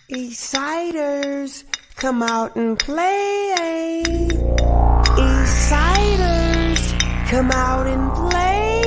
Eastsiders, come out and play. Eastsiders, come out and play.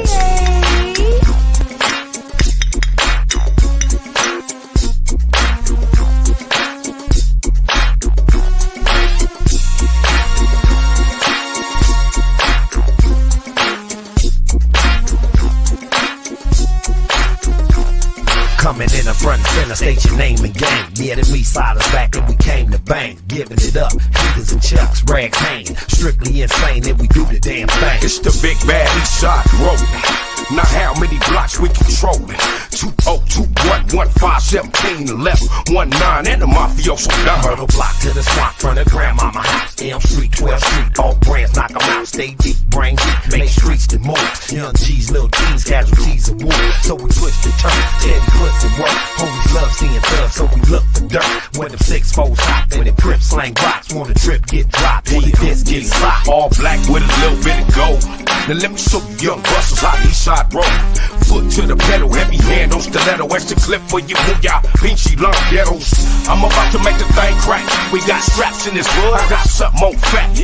Coming in the front and center, state your name and game. Yeah, the Eastsiders back and we came to bang. Giving it up, Heaters and Chucks, Rag Kane. Strictly insane and we do the damn thing. It's the big bad Eastside rolling. Now how many blocks we controlling? 2021-15-11-19 and the mafioso done. Myrtle block to the swamp, front of grandmama house. Elm Street, 12th Street, all brands knock 'em out. Stay deep, brain deep, make streets the moves. Young G's, little G's, casualties of war. So we twist and turn, Teddy puts to work. Homies love seeing thugs, so we look for dirt. When them 6-4s hot, when the Crips slang box, want a trip get dropped, when this gets hot. All black with a little bit of gold. Now let me show you young busters how the Eastside roll. Foot to the pedal, heavy hand on stiletto. Extra clip for you, booyah, pinchy lump ghettos. I'm about to make the thing crack. We got straps in this wood, I got something more fat.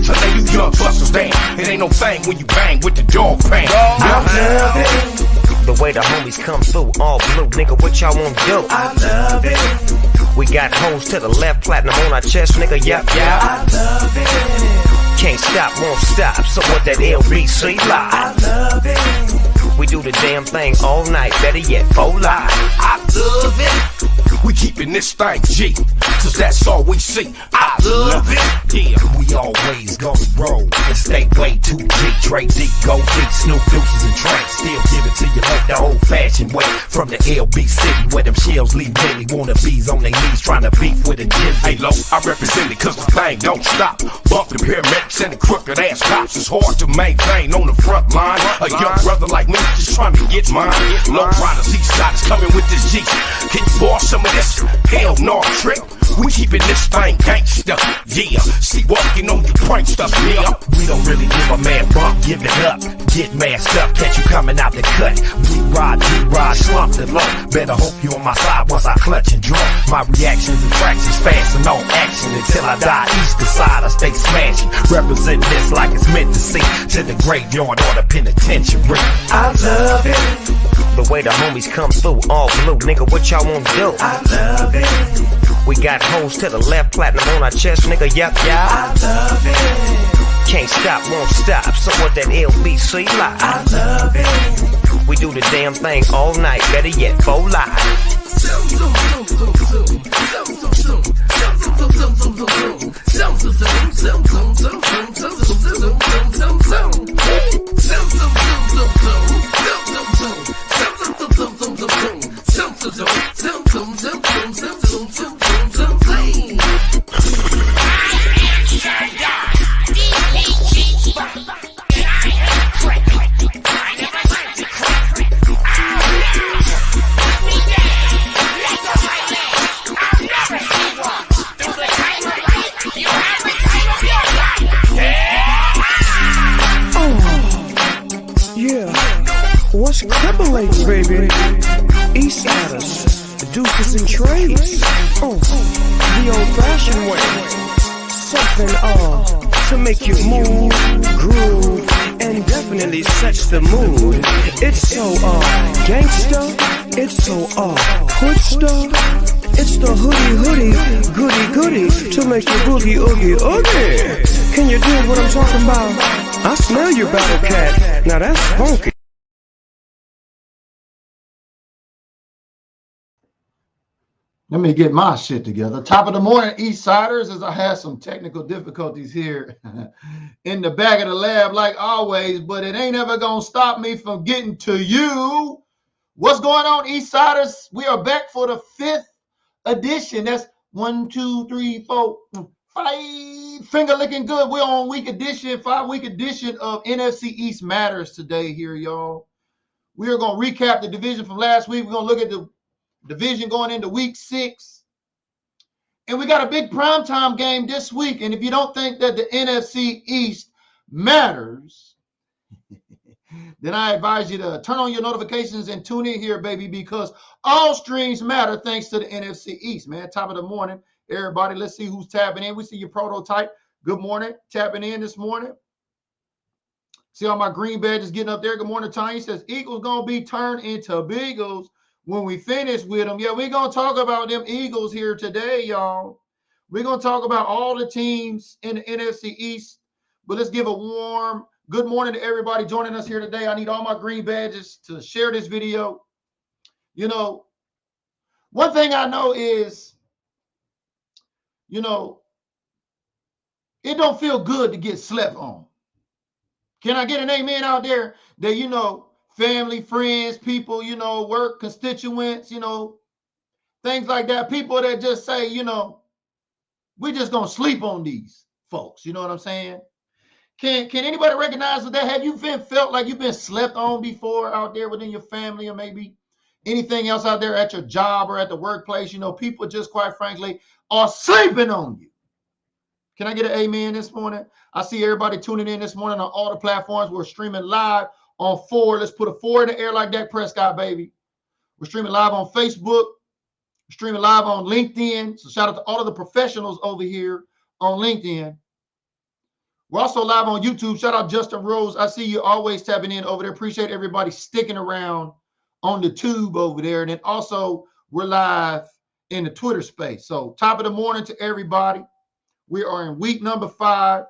So now you young busters, damn, it ain't no thing when you bang with the dog pan. I love it. The way the homies come through, all blue, nigga, what y'all wanna do? I love it. We got hoes to the left, platinum on our chest, nigga, yep, yep. I love it. Can't stop, won't stop, so what that LBC I lie? love it. We do the damn thing all night, better yet, full lie. I love it. We keepin' this thing G, cause that's all we see. I love it. Yeah, we always gonna roll and stay way too deep. Trade deep, go deep, Snoop Deuces and Trank. Still give it to you like the old-fashioned way. From the LB City where them shells leave really wannabes on their knees trying to beef with a gym. Hey, low, I represent it cause the thing don't stop. Bump the paramedics and the crooked ass cops. It's hard to maintain on the front line. A young brother like me just trying to get mine. Low riders, Eastsiders coming with this G. Can you borrow some of this? Hell no, trick. We keepin' this thing gangsta, yeah. See walking on you pranksters, yeah. We don't really give a man bump, give it up. Get masked up, catch you coming out the cut. We ride, slump the low. Better hope you on my side once I clutch and draw. My reactions and fractions fast and on action until I die. East to side, I stay smashing. Represent this like it's meant to see. To the graveyard or the penitentiary. I love it. The way the homies come through, all blue, nigga, what y'all wanna do? I love it. We got hoes to the left, platinum on our chest, nigga, yep, yep. I love it. Can't stop, won't stop, so what that LBC lie? I love it. We do the damn thing all night, better yet, full lie. What's crippling, baby? Eastsiders, deuces and trades. The old-fashioned way. Something to make you move, groove, and definitely sets the mood. It's so gangsta. It's so hood stuff. It's the hoodie, goody to make you boogie, oogie. Can you dig what I'm talking about? I smell your battle cat. Now that's funky. Let me get my shit together. Top of the morning, Eastsiders, as I had some technical difficulties here in the back of the lab, like always, but it ain't ever gonna stop me from getting to you. What's going on, Eastsiders? We are back for the 5th edition. That's 1, 2, 3, 4, 5. Finger looking good. We're on week edition, 5-week edition of NFC East Matters today here, y'all. We are gonna recap the division from last week. We're gonna look at the division going into week 6. And we got a big primetime game this week. And if you don't think that the NFC East matters, then I advise you to turn on your notifications and tune in here, baby, because all streams matter thanks to the NFC East, man. Top of the morning, everybody. Let's see who's tapping in. We see your prototype. Good morning. Tapping in this morning. See all my green badges getting up there. Good morning, Tanya. He says, Eagles going to be turned into Beagles when we finish with them. Yeah, we're going to talk about them Eagles here today, y'all. We're going to talk about all the teams in the NFC East. But let's give a warm good morning to everybody joining us here today. I need all my green badges to share this video. You know, one thing I know is, you know, it don't feel good to get slept on. Can I get an amen out there that, you know, family, friends, people, you know, work, constituents, you know, things like that. People that just say, you know, we're just going to sleep on these folks. You know what I'm saying? Can anybody recognize that? Have you felt like you've been slept on before out there within your family or maybe anything else out there at your job or at the workplace? You know, people just quite frankly are sleeping on you. Can I get an amen this morning? I see everybody tuning in this morning on all the platforms. We're streaming live on 4. Let's put a 4 in the air like Dak Prescott, baby. We're streaming live on Facebook. We're streaming live on LinkedIn. So shout out to all of the professionals over here on LinkedIn. We're also live on YouTube. Shout out Justin Rose. I see you always tapping in over there. Appreciate everybody sticking around on the tube over there. And then also we're live in the Twitter space. So top of the morning to everybody. We are in week number 5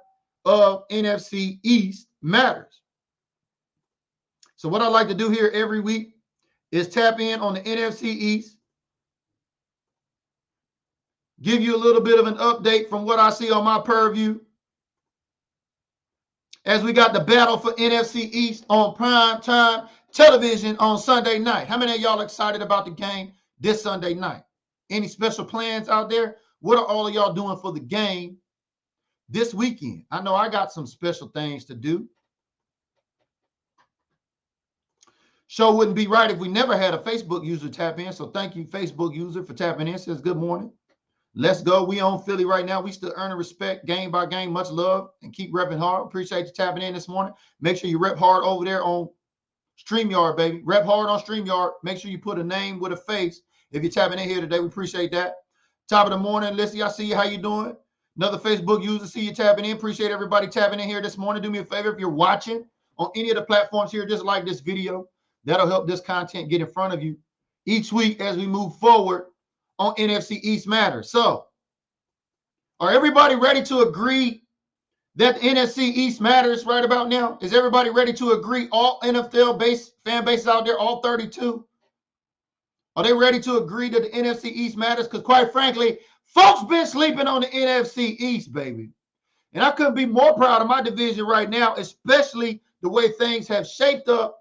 of NFC East Matters. So what I like to do here every week is tap in on the NFC East, give you a little bit of an update from what I see on my purview as we got the battle for NFC East on prime time television on Sunday night. How many of y'all excited about the game this Sunday night? Any special plans out there? What are all of y'all doing for the game this weekend? I know I got some special things to do. Show wouldn't be right if we never had a Facebook user tap in. So thank you, Facebook user, for tapping in. Says good morning. Let's go. We on Philly right now. We still earning respect game by game. Much love and keep repping hard. Appreciate you tapping in this morning. Make sure you rep hard over there on StreamYard, baby. Rep hard on StreamYard. Make sure you put a name with a face if you're tapping in here today. We appreciate that. Top of the morning, Lissy, I see you. How you doing? Another Facebook user, see you tapping in. Appreciate everybody tapping in here this morning. Do me a favor, if you're watching on any of the platforms here, just like this video. That'll help this content get in front of you each week as we move forward on NFC East Matters. So, are everybody ready to agree that the NFC East matters right about now? Is everybody ready to agree? All NFL fan bases out there, all 32? Are they ready to agree that the NFC East matters? Because quite frankly, folks been sleeping on the NFC East, baby. And I couldn't be more proud of my division right now, especially the way things have shaped up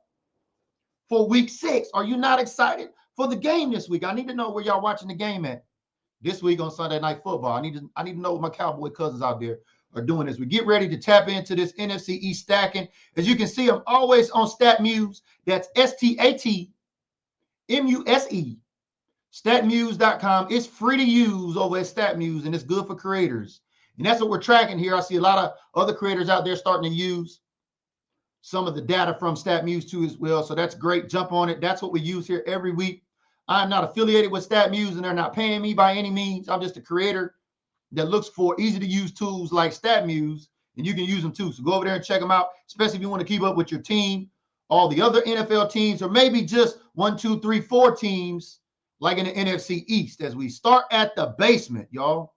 for week 6. Are you not excited for the game this week? I need to know where y'all watching the game at this week on Sunday Night Football. I need to know what my Cowboy cousins out there are doing as we get ready to tap into this NFC East stacking. As you can see, I'm always on StatMuse. That's StatMuse. StatMuse.com. It's free to use over at StatMuse, and it's good for creators. And that's what we're tracking here. I see a lot of other creators out there starting to use some of the data from StatMuse too as well. So that's great. Jump on it. That's what we use here every week. I'm not affiliated with StatMuse, and they're not paying me by any means. I'm just a creator that looks for easy-to-use tools like StatMuse, and you can use them too. So go over there and check them out, especially if you want to keep up with your team, all the other NFL teams, or maybe just 1, 2, 3, 4 teams like in the NFC East as we start at the basement, y'all.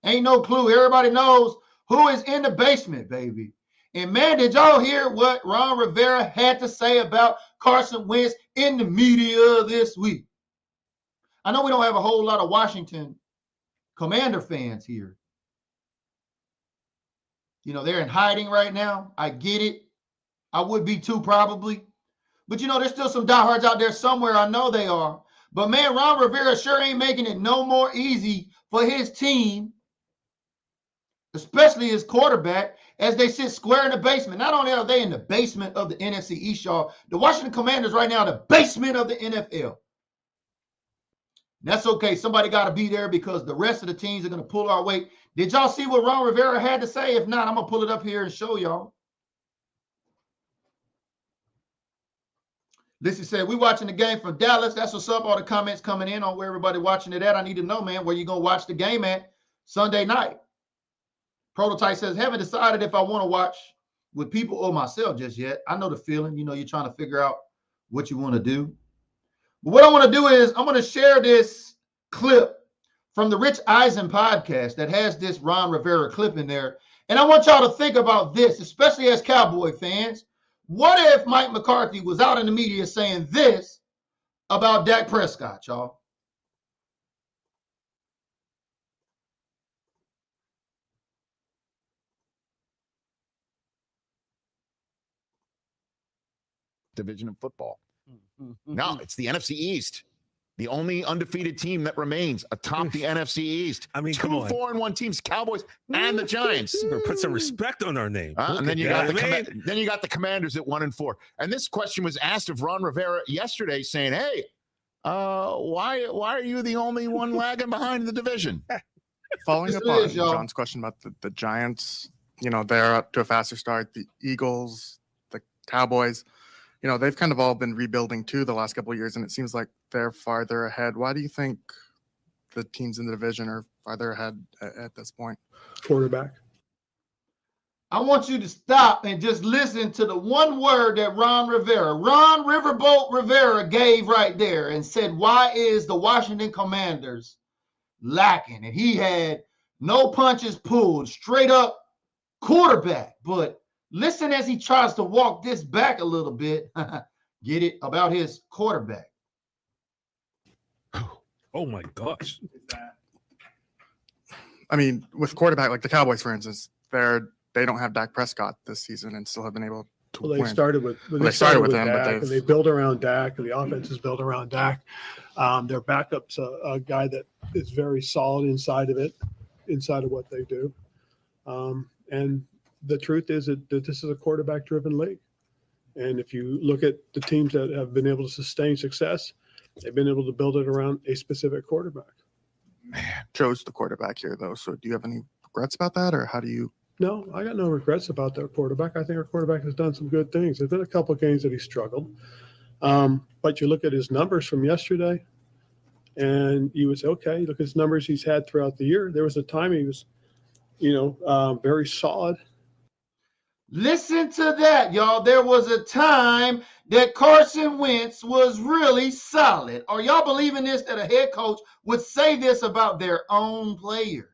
Ain't no clue. Everybody knows who is in the basement, baby. And man, did y'all hear what Ron Rivera had to say about Carson Wentz in the media this week? I know we don't have a whole lot of Washington Commander fans here. You know, they're in hiding right now. I get it. I would be too, probably. But, you know, there's still some diehards out there somewhere. I know they are. But, man, Ron Rivera sure ain't making it no more easy for his team, especially his quarterback, as they sit square in the basement. Not only are they in the basement of the NFC East, y'all, the Washington Commanders right now, the basement of the NFL. That's okay. Somebody got to be there because the rest of the teams are going to pull our weight. Did y'all see what Ron Rivera had to say? If not, I'm going to pull it up here and show y'all. Lissy said, we watching the game from Dallas. That's what's up. All the comments coming in on where everybody watching it at. I need to know, man, where you going to watch the game at Sunday night. Prototype says, haven't decided if I want to watch with people or myself just yet. I know the feeling. You know, you're trying to figure out what you want to do. But what I want to do is I'm going to share this clip from the Rich Eisen podcast that has this Ron Rivera clip in there. And I want y'all to think about this, especially as Cowboy fans. What if Mike McCarthy was out in the media saying this about Dak Prescott, y'all? Division of football. No, it's the NFC East. The only undefeated team that remains atop the NFC East. I mean, 2 come on. 4-1 teams, Cowboys and the Giants. Put some respect on our name. And then you got the Commanders at 1-4. And this question was asked of Ron Rivera yesterday, saying, "Hey, why are you the only one lagging behind in the division?" Following up on John's question about the Giants, you know, they're up to a faster start. The Eagles, the Cowboys, you know, they've kind of all been rebuilding too the last couple of years, and it seems like they're farther ahead. Why do you think the teams in the division are farther ahead at this point? Quarterback. I want you to stop and just listen to the one word that Ron Riverboat Rivera gave right there and said, why is the Washington Commanders lacking? And he had no punches pulled, straight up quarterback. But listen as he tries to walk this back a little bit. Get it? About his quarterback. Oh my gosh. I mean, with quarterback like the Cowboys, for instance, they don't have Dak Prescott this season and still have been able to win. They started with him, but they build around Dak, and the offense is built around Dak. Their backup's a guy that is very solid inside of what they do. And the truth is that this is a quarterback-driven league. And if you look at the teams that have been able to sustain success, they've been able to build it around a specific quarterback. Man, chose the quarterback here, though. So do you have any regrets about that, or how do you? No, I got no regrets about their quarterback. I think our quarterback has done some good things. There's been a couple of games that he struggled. But you look at his numbers from yesterday, and you would say, okay, look at his numbers he's had throughout the year. There was a time he was, very solid. Listen to that, y'all. There was a time that Carson Wentz was really solid. Are y'all believing this, that a head coach would say this about their own player?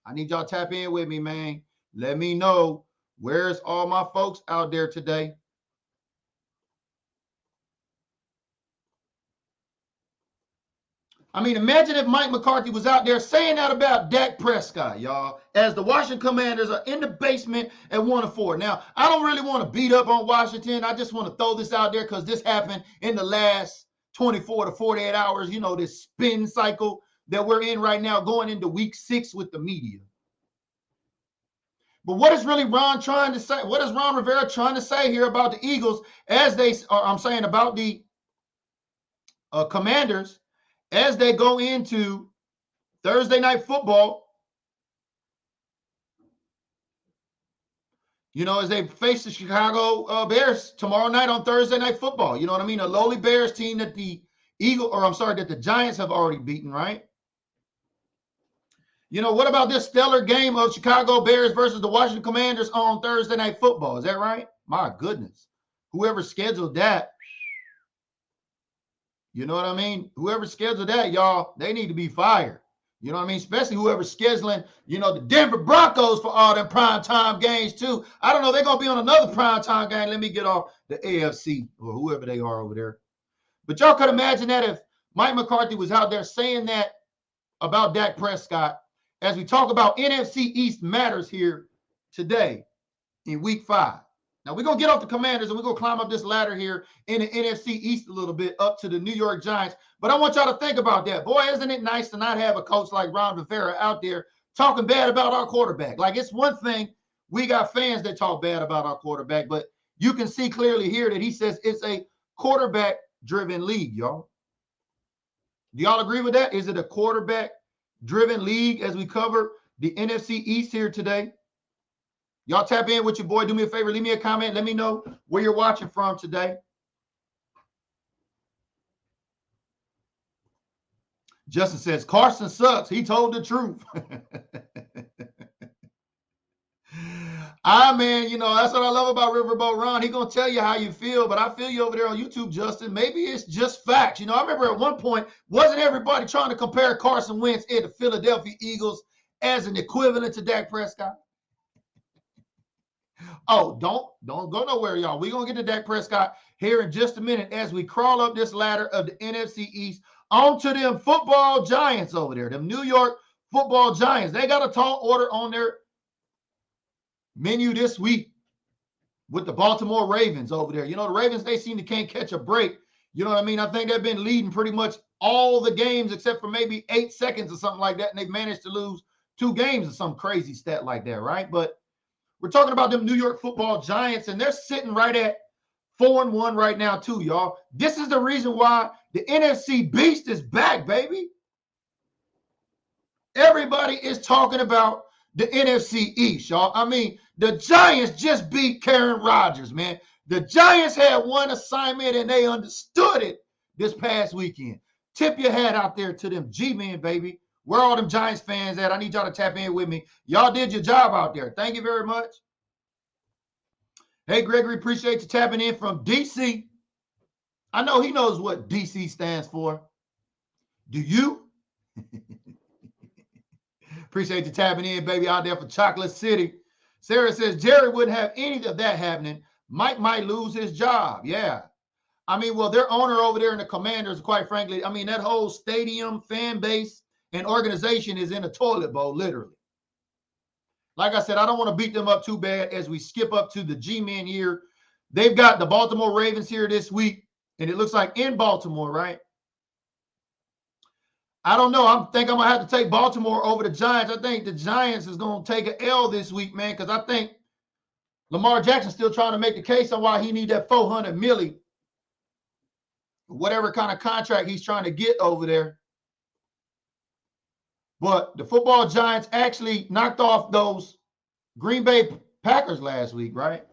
I need y'all to tap in with me, man. Let me know, where's all my folks out there today? I mean, imagine if Mike McCarthy was out there saying that about Dak Prescott, y'all, as the Washington Commanders are in the basement at 1-4. Now, I don't really want to beat up on Washington. I just want to throw this out there because this happened in the last 24 to 48 hours, this spin cycle that we're in right now, going into week 6 with the media. But what is really Ron trying to say? What is Ron Rivera trying to say here about the Eagles about the Commanders as they go into Thursday night football, as they face the Chicago Bears tomorrow night on Thursday night football. You know what I mean? A lowly Bears team that the Giants have already beaten, right? What about this stellar game of Chicago Bears versus the Washington Commanders on Thursday night football? Is that right? My goodness. Whoever scheduled that, you know what I mean? Whoever scheduled that, y'all, they need to be fired. You know what I mean? Especially whoever's scheduling, the Denver Broncos for all them primetime games too. I don't know. They're going to be on another primetime game. Let me get off the AFC or whoever they are over there. But y'all could imagine that if Mike McCarthy was out there saying that about Dak Prescott as we talk about NFC East Matters here today in week 5. Now, we're going to get off the Commanders and we're going to climb up this ladder here in the NFC East a little bit up to the New York Giants. But I want y'all to think about that. Boy, isn't it nice to not have a coach like Ron Rivera out there talking bad about our quarterback? Like, it's one thing we got fans that talk bad about our quarterback, but you can see clearly here that he says it's a quarterback-driven league, y'all. Do y'all agree with that? Is it a quarterback-driven league as we cover the NFC East here today? Y'all tap in with your boy. Do me a favor. Leave me a comment. Let me know where you're watching from today. Justin says, Carson sucks. He told the truth. Man, you know, that's what I love about Riverboat Ron. He going to tell you how you feel, but I feel you over there on YouTube, Justin. Maybe it's just facts. You know, I remember at one point, wasn't everybody trying to compare Carson Wentz and the Philadelphia Eagles as an equivalent to Dak Prescott? Oh, don't go nowhere, y'all. We're going to get to Dak Prescott here in just a minute as we crawl up this ladder of the NFC East onto them football giants over there, them New York football giants. They got a tall order on their menu this week with the Baltimore Ravens over there. You know, the Ravens, they seem to can't catch a break. You know what I mean? I think they've been leading pretty much all the games except for maybe 8 seconds or something like that, and they've managed to lose 2 games or some crazy stat like that, right? But we're talking about them New York football giants, and they're sitting right at 4-1 right now too, y'all. This is the reason why the NFC Beast is back, baby. Everybody is talking about the NFC East, y'all. I mean, the Giants just beat Karen Rodgers, man. The Giants had one assignment, and they understood it this past weekend. Tip your hat out there to them G-men, baby. Where are all them Giants fans at? I need y'all to tap in with me. Y'all did your job out there. Thank you very much. Hey, Gregory, appreciate you tapping in from D.C. I know he knows what D.C. stands for. Do you? Appreciate you tapping in, baby, out there for Chocolate City. Sarah says, Jerry wouldn't have any of that happening. Mike might lose his job. Yeah. I mean, well, their owner over there in the Commanders, quite frankly, I mean, that whole stadium, fan base, and organization is in a toilet bowl, literally. Like I said, I don't want to beat them up too bad as we skip up to the G-Men here. They've got the Baltimore Ravens here this week, and it looks like in Baltimore, right? I don't know. I think I'm going to have to take Baltimore over the Giants. I think the Giants is going to take an L this week, man, because I think Lamar Jackson's still trying to make the case on why he need that $400 million, whatever kind of contract he's trying to get over there. But the football Giants actually knocked off those Green Bay Packers last week, right?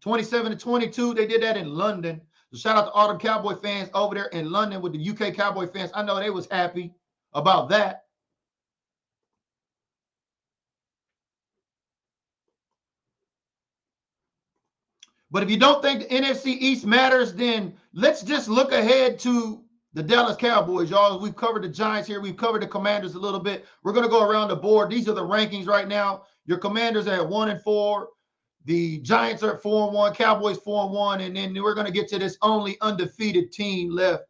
27-22. They did that in London. So shout out to all the Cowboy fans over there in London with the UK Cowboy fans. I know they was happy about that. But if you don't think the NFC East matters, then let's just look ahead to the Dallas Cowboys, y'all. We've covered the Giants here. We've covered the Commanders a little bit. We're going to go around the board. These are the rankings right now. Your Commanders are at 1-4. The Giants are at 4-1. Cowboys 4-1. And then we're going to get to this only undefeated team left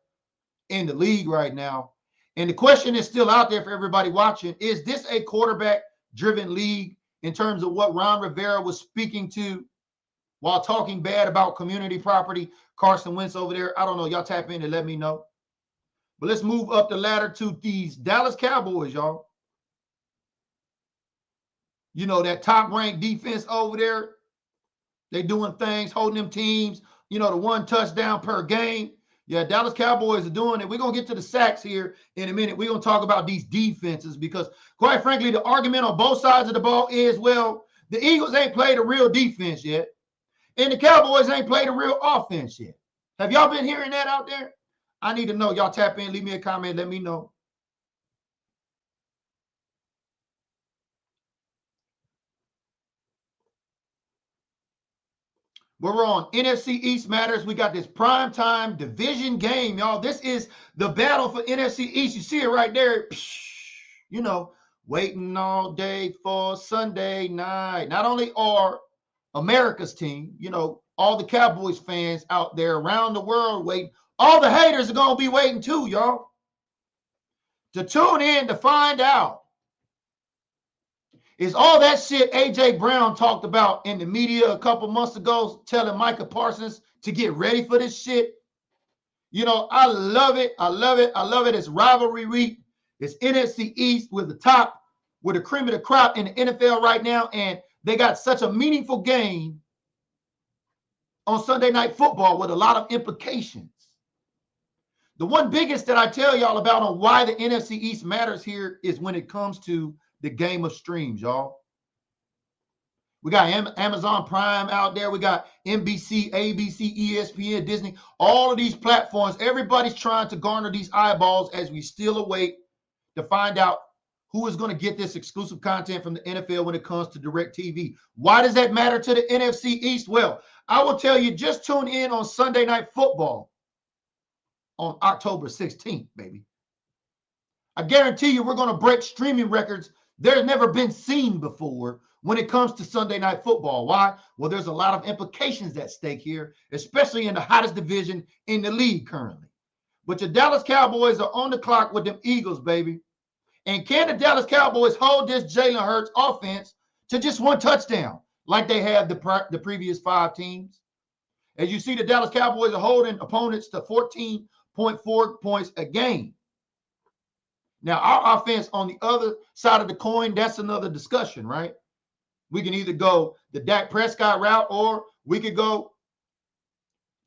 in the league right now. And the question is still out there for everybody watching. Is this a quarterback-driven league in terms of what Ron Rivera was speaking to while talking bad about community property? Carson Wentz over there. I don't know. Y'all tap in and let me know. But let's move up the ladder to these Dallas Cowboys, y'all. You know, that top-ranked defense over there. They doing things, holding them teams, you know, the 1 touchdown per game. Yeah, Dallas Cowboys are doing it. We're going to get to the sacks here in a minute. We're going to talk about these defenses because, quite frankly, the argument on both sides of the ball is, well, the Eagles ain't played a real defense yet, and the Cowboys ain't played a real offense yet. Have y'all been hearing that out there? I need to know. Y'all tap in, leave me a comment, let me know. We're on NFC East Matters. We got this primetime division game, y'all. This is the battle for NFC East. You see it right there. You know, waiting all day for Sunday night. Not only are America's team, you know, all the Cowboys fans out there around the world waiting. All the haters are going to be waiting too, y'all, to tune in to find out. Is all that shit A.J. Brown talked about in the media a couple months ago, telling Micah Parsons to get ready for this shit? You know, I love it. I love it. I love it. It's rivalry week. It's NFC East with the cream of the crop in the NFL right now. And they got such a meaningful game on Sunday Night Football with a lot of implications. The one biggest that I tell y'all about on why the NFC East matters here is when it comes to the game of streams, y'all. We got Amazon Prime out there. We got NBC, ABC, ESPN, Disney, all of these platforms. Everybody's trying to garner these eyeballs as we still await to find out who is going to get this exclusive content from the NFL when it comes to DirecTV. Why does that matter to the NFC East? Well, I will tell you, just tune in on Sunday Night Football on October 16th, baby. I guarantee you we're going to break streaming records there's never been seen before when it comes to Sunday Night Football. Why? Well, there's a lot of implications at stake here, especially in the hottest division in the league currently. But your Dallas Cowboys are on the clock with them Eagles, baby. And can the Dallas Cowboys hold this Jalen Hurts offense to just one touchdown like they have the previous 5 teams? As you see, the Dallas Cowboys are holding opponents to 14.4 points a game. Now, our offense on the other side of the coin, that's another discussion, right? We can either go the Dak Prescott route or we could go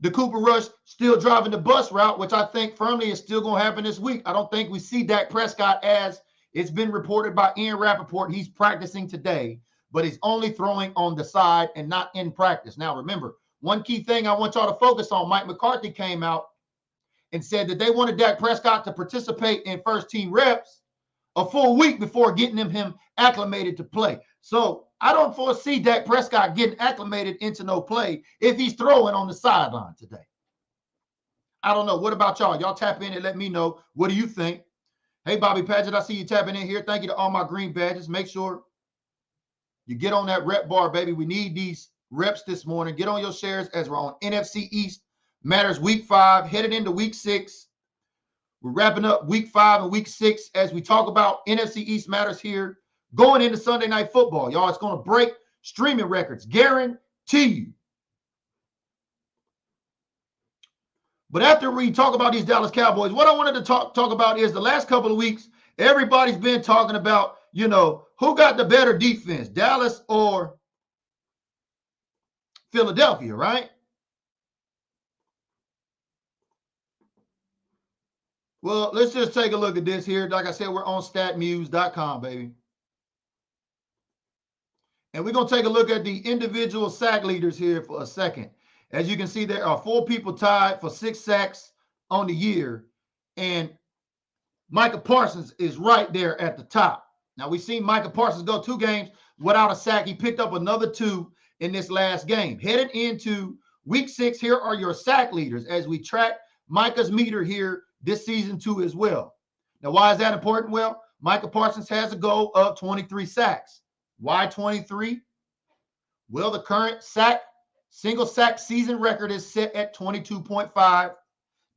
the Cooper Rush still driving the bus route, which I think firmly is still going to happen this week. I don't think we see Dak Prescott as it's been reported by Ian Rappaport. He's practicing today, but he's only throwing on the side and not in practice. Now, remember, one key thing I want y'all to focus on, Mike McCarthy came out and said that they wanted Dak Prescott to participate in first-team reps a full week before getting him acclimated to play. So I don't foresee Dak Prescott getting acclimated into no play if he's throwing on the sideline today. I don't know. What about y'all? Y'all tap in and let me know. What do you think? Hey, Bobby Padgett, I see you tapping in here. Thank you to all my green badges. Make sure you get on that rep bar, baby. We need these reps this morning. Get on your shares as we're on NFC East Matters Week 5, headed into Week 6. We're wrapping up Week 5 and Week 6 as we talk about NFC East Matters here going into Sunday Night Football. Y'all, it's going to break streaming records. Guarantee you. But after we talk about these Dallas Cowboys, what I wanted to talk about is the last couple of weeks, everybody's been talking about, who got the better defense, Dallas or Philadelphia, right? Well, let's just take a look at this here. Like I said, we're on statmuse.com, baby. And we're going to take a look at the individual sack leaders here for a second. As you can see, there are 4 people tied for 6 sacks on the year. And Micah Parsons is right there at the top. Now, we've seen Micah Parsons go 2 games without a sack. He picked up another 2 in this last game. Headed into Week 6, here are your sack leaders as we track Micah's meter here this season too as well. Now, why is that important? Well, Micah Parsons has a goal of 23 sacks. Why 23? Well, the current single sack season record is set at 22.5.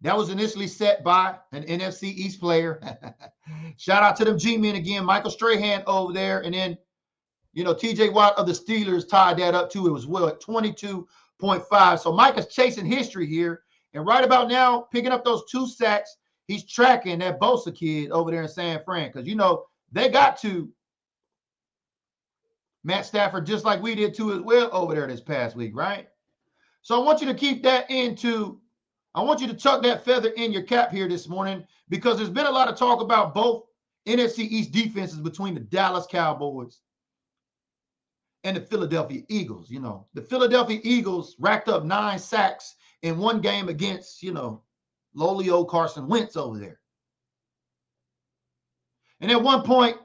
That was initially set by an NFC East player. Shout out to them G-men again, Michael Strahan over there. And then, TJ Watt of the Steelers tied that up too as well at 22.5. So Micah's chasing history here. And right about now, picking up those 2 sacks, he's tracking that Bosa kid over there in San Fran. Because, they got to Matt Stafford just like we did too as well over there this past week, right? So I want you to keep that I want you to tuck that feather in your cap here this morning because there's been a lot of talk about both NFC East defenses between the Dallas Cowboys and the Philadelphia Eagles. The Philadelphia Eagles racked up 9 sacks in one game against, lowly old Carson Wentz over there. And at one point,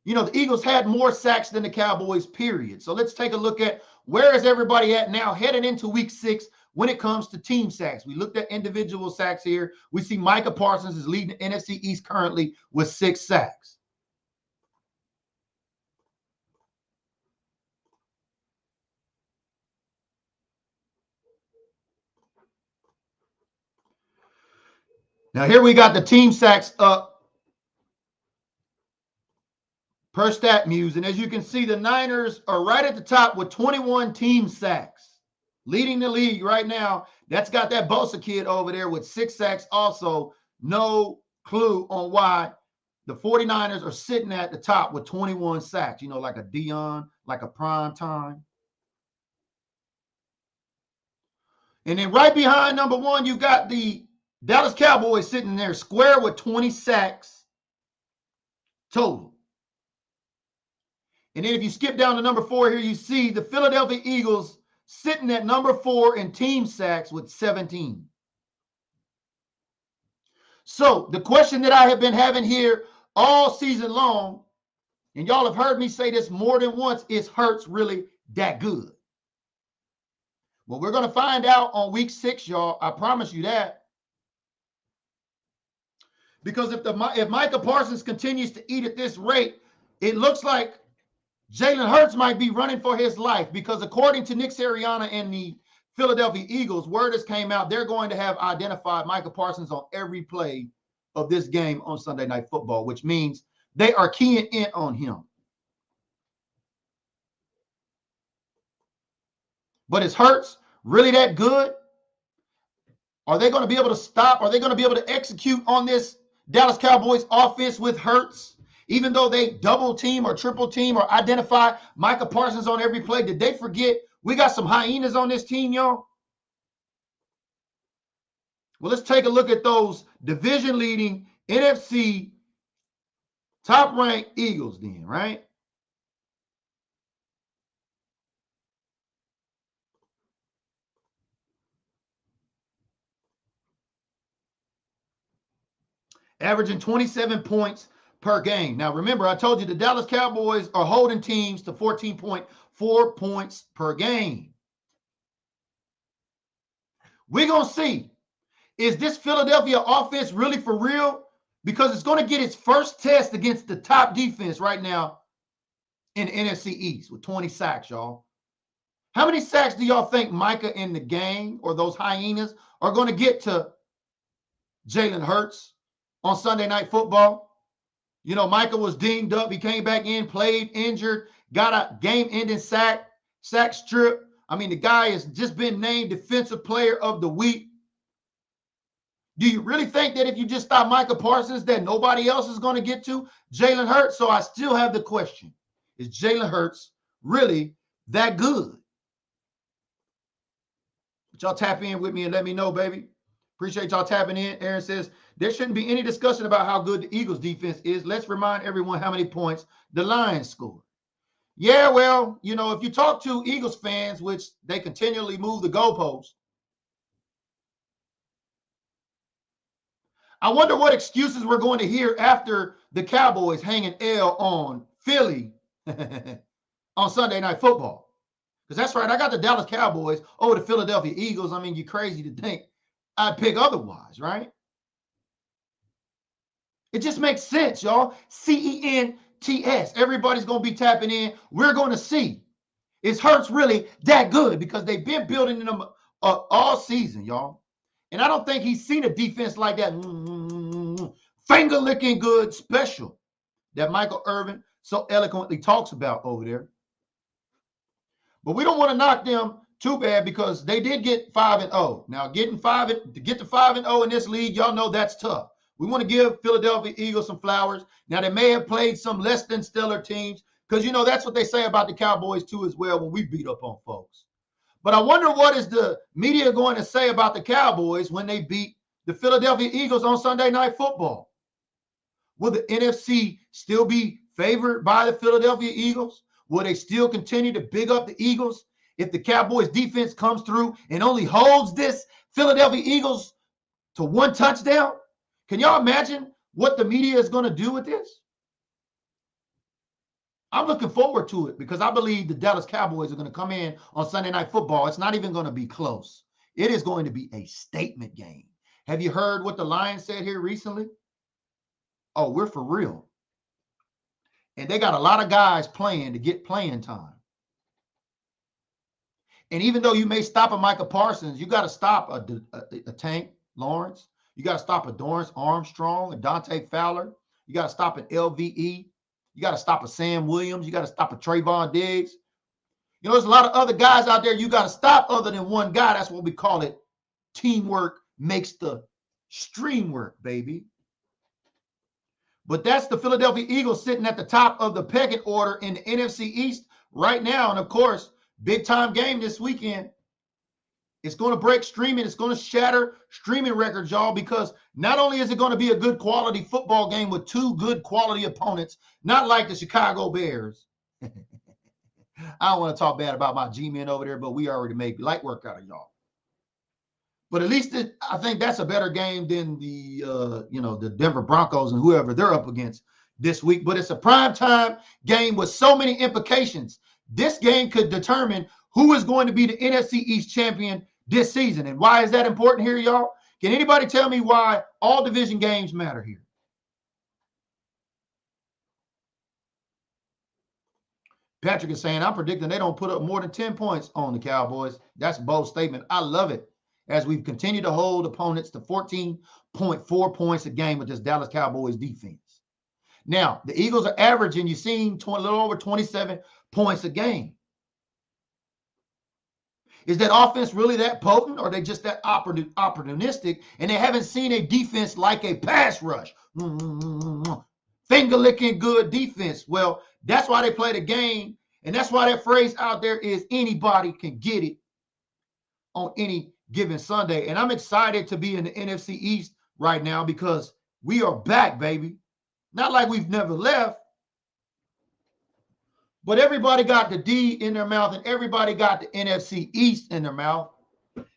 the Eagles had more sacks than the Cowboys, period. So let's take a look at where is everybody at now heading into Week 6 when it comes to team sacks. We looked at individual sacks here. We see Micah Parsons is leading the NFC East currently with 6 sacks. Now, here we got the team sacks up per StatMuse. And as you can see, the Niners are right at the top with 21 team sacks, leading the league right now. That's got that Bosa kid over there with 6 sacks also. No clue on why the 49ers are sitting at the top with 21 sacks, like a Dion, like a prime time. And then right behind number 1, you got the Dallas Cowboys sitting there square with 20 sacks total. And then if you skip down to number 4 here, you see the Philadelphia Eagles sitting at number 4 in team sacks with 17. So the question that I have been having here all season long, and y'all have heard me say this more than once, is Hurts really that good? Well, we're going to find out on week 6, y'all. I promise you that. Because if Micah Parsons continues to eat at this rate, it looks like Jalen Hurts might be running for his life, because according to Nick Sirianni and the Philadelphia Eagles, word has came out, they're going to have identified Micah Parsons on every play of this game on Sunday Night Football, which means they are keying in on him. But is Hurts really that good? Are they going to be able to stop? Are they going to be able to execute on this Dallas Cowboys offense with Hurts? Even though they double team or triple team or identify Micah Parsons on every play, did they forget we got some hyenas on this team, y'all? Well, let's take a look at those division-leading NFC top-ranked Eagles then, right? Averaging 27 points per game. Now, remember, I told you the Dallas Cowboys are holding teams to 14.4 points per game. We're going to see, is this Philadelphia offense really for real? Because it's going to get its first test against the top defense right now in the NFC East with 20 sacks, y'all. How many sacks do y'all think Micah and the gang or those hyenas are going to get to Jalen Hurts on Sunday Night Football? You know, Micah was dinged up. He came back in, played injured, got a game-ending sack strip. I mean, the guy has just been named Defensive Player of the Week. Do you really think that if you just stop Micah Parsons that nobody else is going to get to Jalen Hurts? So I still have the question, is Jalen Hurts really that good? But y'all tap in with me and let me know, baby. Appreciate y'all tapping in. Aaron says, there shouldn't be any discussion about how good the Eagles defense is. Let's remind everyone how many points the Lions scored. Yeah, well, you know, if you talk to Eagles fans, which they continually move the goalposts, I wonder what excuses we're going to hear after the Cowboys hang an L on Philly on Sunday Night Football. Because that's right, I got the Dallas Cowboys over the Philadelphia Eagles. I mean, you're crazy to think I'd pick otherwise, right? It just makes sense, y'all. CENTS. Everybody's going to be tapping in. We're going to see, is Hurts really that good? Because they've been building them all season, y'all. And I don't think he's seen a defense like that finger-licking good special that Michael Irvin so eloquently talks about over there. But we don't want to knock them too bad because they did get 5-0. Now, to get to 5-0 in this league, y'all know that's tough. We want to give Philadelphia Eagles some flowers. Now, they may have played some less than stellar teams because, you know, that's what they say about the Cowboys too as well when we beat up on folks. But I wonder what is the media going to say about the Cowboys when they beat the Philadelphia Eagles on Sunday Night Football? Will the NFC still be favored by the Philadelphia Eagles? Will they still continue to big up the Eagles if the Cowboys defense comes through and only holds this Philadelphia Eagles to one touchdown? Can y'all imagine what the media is going to do with this? I'm looking forward to it because I believe the Dallas Cowboys are going to come in on Sunday Night Football. It's not even going to be close. It is going to be a statement game. Have you heard what the Lions said here recently? Oh, we're for real. And they got a lot of guys playing to get playing time. And even though you may stop a Micah Parsons, you got to stop a Tank Lawrence. You got to stop a Dorrance Armstrong, a Dante Fowler. You got to stop an LVE. You got to stop a Sam Williams. You got to stop a Trayvon Diggs. You know, there's a lot of other guys out there you got to stop other than one guy. That's what we call it. Teamwork makes the stream work, baby. But that's the Philadelphia Eagles sitting at the top of the pecking order in the NFC East right now. And, of course, big-time game this weekend. It's going to break streaming. It's going to shatter streaming records, y'all, because not only is it going to be a good quality football game with two good quality opponents, not like the Chicago Bears. I don't want to talk bad about my G-men over there, but we already made light work out of y'all. But at least I think that's a better game than the the Denver Broncos and whoever they're up against this week. But it's a primetime game with so many implications. This game could determine who is going to be the NFC East champion this season. And why is that important here, y'all? Can anybody tell me why all division games matter here? Patrick is saying, I'm predicting they don't put up more than 10 points on the Cowboys. That's a bold statement. I love it. As we've continued to hold opponents to 14.4 points a game with this Dallas Cowboys defense. Now, the Eagles are averaging, you've seen, a little over 27 points a game. Is that offense really that potent, or are they just that opportunistic, and they haven't seen a defense like a pass rush? Finger-licking good defense. Well, that's why they play the game, and that's why that phrase out there is anybody can get it on any given Sunday. And I'm excited to be in the NFC East right now because we are back, baby. Not like we've never left, but everybody got the D in their mouth and everybody got the NFC East in their mouth.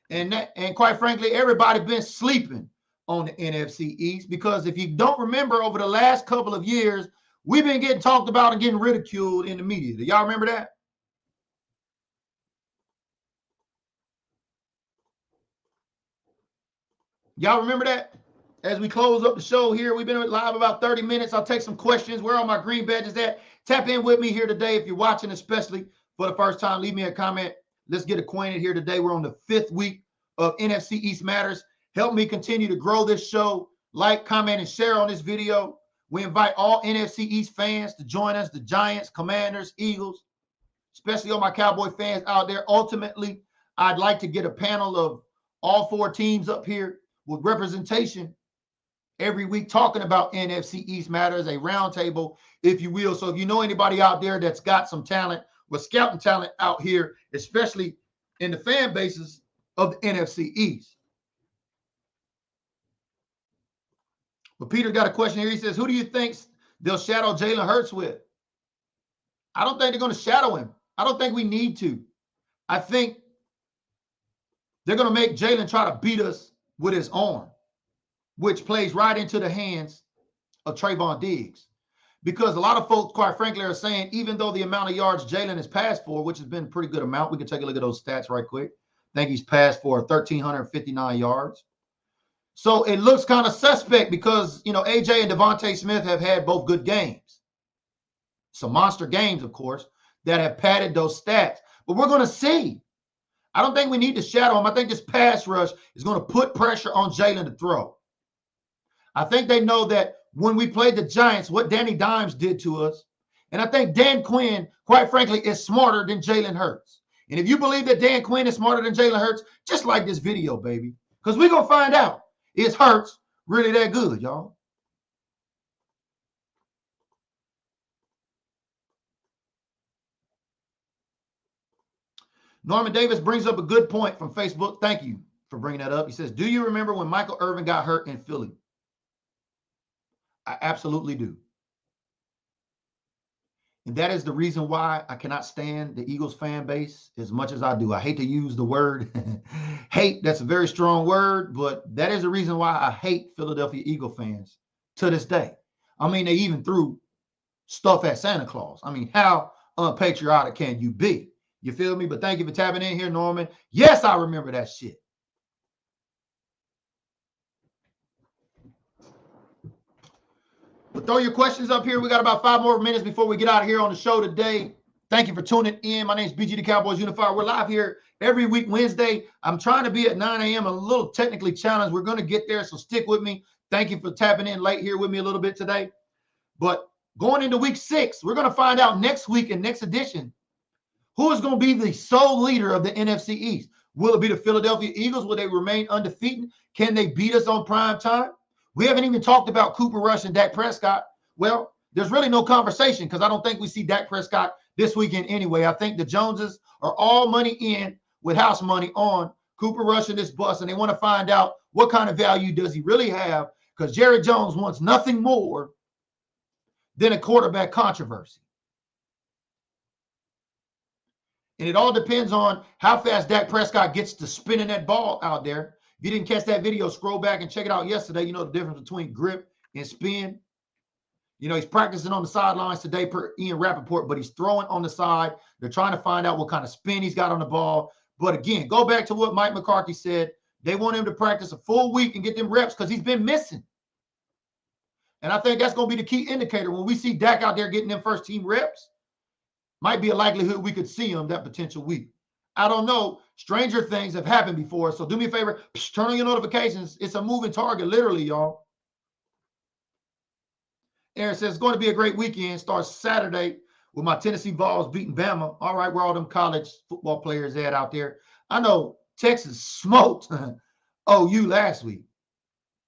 And quite frankly, everybody been sleeping on the NFC East because if you don't remember, over the last couple of years, we've been getting talked about and getting ridiculed in the media. Do y'all remember that? Y'all remember that? As we close up the show here, we've been live about 30 minutes. I'll take some questions. Where are my green badges at? Tap in with me here today. If you're watching, especially for the first time, leave me a comment. Let's get acquainted here today. We're on the 5th week of NFC East Matters. Help me continue to grow this show. Like, comment, and share on this video. We invite all NFC East fans to join us, the Giants, Commanders, Eagles, especially all my Cowboy fans out there. Ultimately, I'd like to get a panel of all 4 teams up here with representation every week talking about NFC East Matters, a roundtable, if you will. So if you know anybody out there that's got some talent, with scouting talent out here, especially in the fan bases of the NFC East. But Peter got a question here. He says, who do you think they'll shadow Jalen Hurts with? I don't think they're going to shadow him. I don't think we need to. I think they're going to make Jalen try to beat us with his arm, which plays right into the hands of Trayvon Diggs. Because a lot of folks, quite frankly, are saying, even though the amount of yards Jalen has passed for, which has been a pretty good amount, we can take a look at those stats right quick. I think he's passed for 1,359 yards. So it looks kind of suspect because, AJ and Devontae Smith have had both good games. Some monster games, of course, that have padded those stats. But we're going to see. I don't think we need to shadow him. I think this pass rush is going to put pressure on Jalen to throw. I think they know that when we played the Giants, what Danny Dimes did to us. And I think Dan Quinn, quite frankly, is smarter than Jalen Hurts. And if you believe that Dan Quinn is smarter than Jalen Hurts, just like this video, baby. Because we're going to find out, is Hurts really that good, y'all? Norman Davis brings up a good point from Facebook. Thank you for bringing that up. He says, do you remember when Michael Irvin got hurt in Philly? I absolutely do. And that is the reason why I cannot stand the Eagles fan base as much as I do. I hate to use the word hate. That's a very strong word, but that is the reason why I hate Philadelphia Eagle fans to this day. I mean, they even threw stuff at Santa Claus. I mean, how unpatriotic can you be? You feel me? But thank you for tapping in here, Norman. Yes, I remember that shit. But throw your questions up here. We got about 5 more minutes before we get out of here on the show today. Thank you for tuning in. My name is BG the Cowboys Unifier. We're live here every week, Wednesday. I'm trying to be at 9 a.m. a little technically challenged. We're going to get there, so stick with me. Thank you for tapping in late here with me a little bit today. But going into week 6, we're going to find out next week and next edition who is going to be the sole leader of the NFC East. Will it be the Philadelphia Eagles? Will they remain undefeated? Can they beat us on prime time? We haven't even talked about Cooper Rush and Dak Prescott. Well, there's really no conversation because I don't think we see Dak Prescott this weekend anyway. I think the Joneses are all money in with house money on Cooper Rush and this bus, and they want to find out what kind of value does he really have, because Jerry Jones wants nothing more than a quarterback controversy. And it all depends on how fast Dak Prescott gets to spinning that ball out there. If you didn't catch that video, scroll back and check it out yesterday. You know the difference between grip and spin. You know, he's practicing on the sidelines today per Ian Rappaport, but he's throwing on the side. They're trying to find out what kind of spin he's got on the ball. But again, go back to what Mike McCarthy said. They want him to practice a full week and get them reps because he's been missing. And I think that's going to be the key indicator. When we see Dak out there getting them first team reps, might be a likelihood we could see him that potential week. I don't know. Stranger things have happened before. So do me a favor, turn on your notifications. It's a moving target, literally, y'all. Aaron says it's going to be a great weekend. Starts Saturday with my Tennessee Vols beating Bama. All right, where all them college football players at out there. I know Texas smoked OU last week.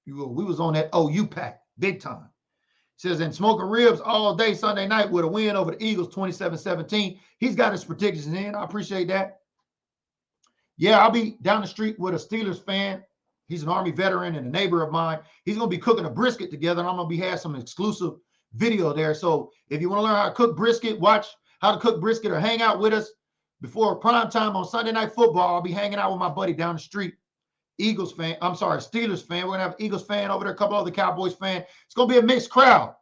We was on that OU pack big time. Says, and smoking ribs all day Sunday night with a win over the Eagles 27-17. He's got his predictions in. I appreciate that. Yeah, I'll be down the street with a Steelers fan. He's an Army veteran and a neighbor of mine. He's going to be cooking a brisket together, and I'm going to be having some exclusive video there. So if you want to learn how to cook brisket, watch how to cook brisket, or hang out with us before prime time on Sunday Night Football. I'll be hanging out with my buddy down the street, Steelers fan. We're going to have Eagles fan over there, a couple other Cowboys fan. It's going to be a mixed crowd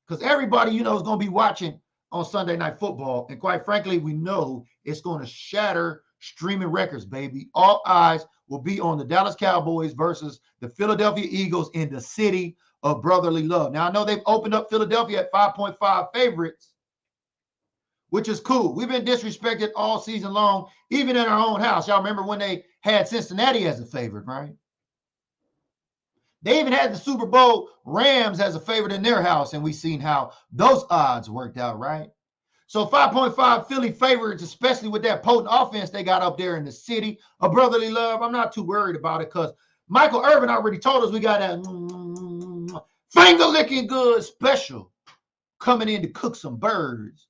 because everybody, you know, is going to be watching on Sunday Night Football. And quite frankly, we know it's going to shatter streaming records, baby. All eyes will be on the Dallas Cowboys versus the Philadelphia Eagles in the city of brotherly love. Now, I know they've opened up Philadelphia at 5.5 favorites, which is cool. We've been disrespected all season long, even in our own house. Y'all remember when they had Cincinnati as a favorite, right? They even had the Super Bowl Rams as a favorite in their house, and we've seen how those odds worked out, right? So 5.5 Philly favorites, especially with that potent offense they got up there in the city of brotherly love. I'm not too worried about it because Michael Irvin already told us we got that finger-licking good special coming in to cook some birds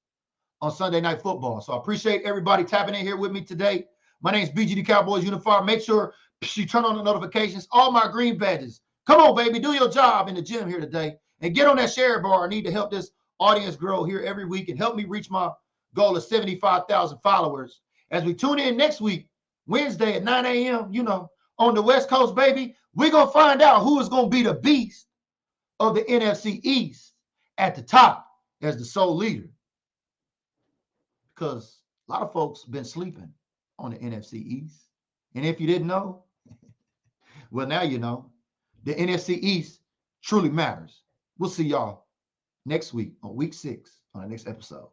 on Sunday Night Football. So I appreciate everybody tapping in here with me today. My name is BGD Cowboys Unified. Make sure you turn on the notifications. All my green badges. Come on, baby. Do your job in the gym here today. And get on that share bar. I need to help this audience grow here every week and help me reach my goal of 75,000 followers. As we tune in next week, Wednesday at 9 a.m., you know, on the West Coast, baby, we're going to find out who is going to be the beast of the NFC East at the top as the sole leader. Because a lot of folks been sleeping on the NFC East. And if you didn't know, well, now you know. The NFC East truly matters. We'll see y'all next week on week 6 on the next episode.